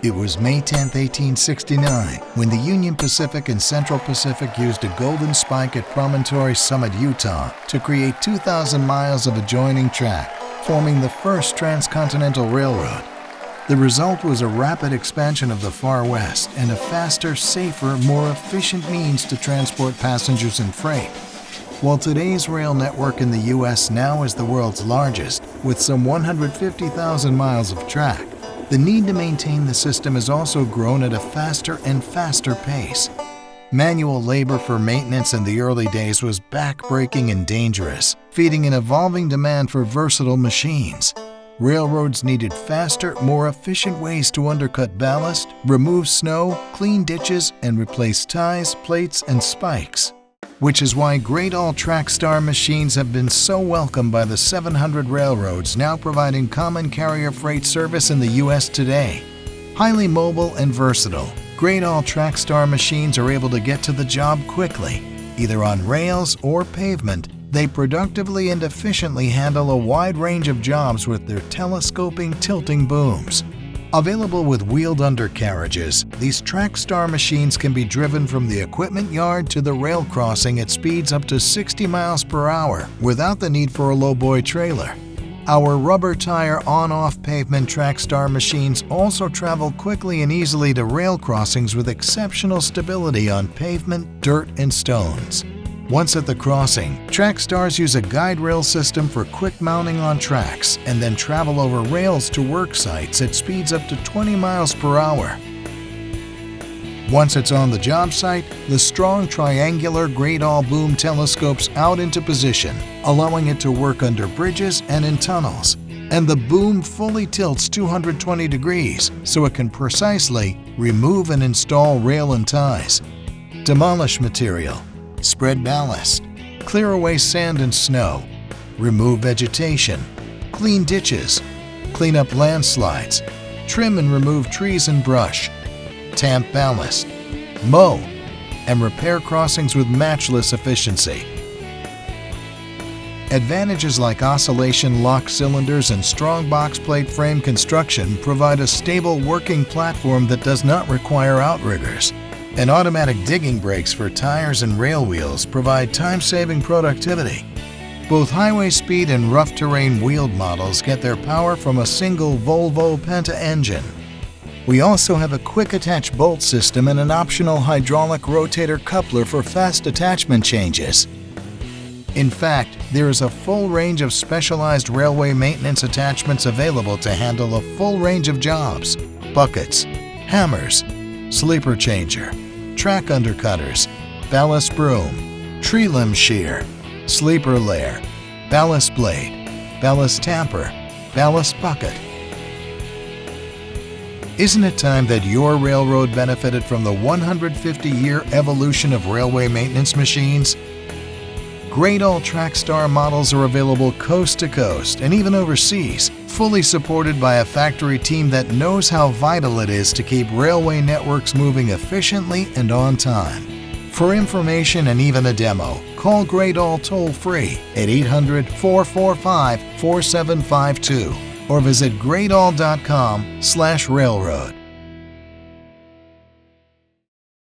It was May 10, 1869, when the Union Pacific and Central Pacific used a golden spike at Promontory Summit, Utah, to create 2,000 miles of adjoining track, forming the first transcontinental railroad. The result was a rapid expansion of the Far West and a faster, safer, more efficient means to transport passengers and freight. While today's rail network in the U.S. now is the world's largest, with some 150,000 miles of track, the need to maintain the system has also grown at a faster and faster pace. Manual labor for maintenance in the early days was back-breaking and dangerous, feeding an evolving demand for versatile machines. Railroads needed faster, more efficient ways to undercut ballast, remove snow, clean ditches, and replace ties, plates, and spikes. Which is why Gradall Trackstar machines have been so welcomed by the 700 railroads now providing common carrier freight service in the U.S. today. Highly mobile and versatile, Gradall Trackstar machines are able to get to the job quickly. Either on rails or pavement, they productively and efficiently handle a wide range of jobs with their telescoping, tilting booms. Available with wheeled undercarriages, these Trackstar machines can be driven from the equipment yard to the rail crossing at speeds up to 60 miles per hour without the need for a lowboy trailer. Our rubber tire on-off pavement Trackstar machines also travel quickly and easily to rail crossings with exceptional stability on pavement, dirt, and stones. Once at the crossing, Trackstars use a guide rail system for quick mounting on tracks and then travel over rails to work sites at speeds up to 20 miles per hour. Once it's on the job site, the strong triangular Gradall boom telescopes out into position, allowing it to work under bridges and in tunnels. And the boom fully tilts 220 degrees so it can precisely remove and install rail and ties, demolish material, spread ballast, clear away sand and snow, remove vegetation, clean ditches, clean up landslides, trim and remove trees and brush, tamp ballast, mow, and repair crossings with matchless efficiency. Advantages like oscillation lock cylinders and strong box plate frame construction provide a stable working platform that does not require outriggers. And automatic digging brakes for tires and rail wheels provide time-saving productivity. Both highway speed and rough terrain wheeled models get their power from a single Volvo Penta engine. We also have a quick attach bolt system and an optional hydraulic rotator coupler for fast attachment changes. In fact, there is a full range of specialized railway maintenance attachments available to handle a full range of jobs: buckets, hammers, sleeper changer, track undercutters, ballast broom, tree limb shear, sleeper layer, ballast blade, ballast tamper, ballast bucket. Isn't it time that your railroad benefited from the 150-year evolution of railway maintenance machines? Gradall Trackstar models are available coast to coast and even overseas, fully supported by a factory team that knows how vital it is to keep railway networks moving efficiently and on time. For information and even a demo, call Gradall toll-free at 800-445-4752 or visit gradall.com/railroad.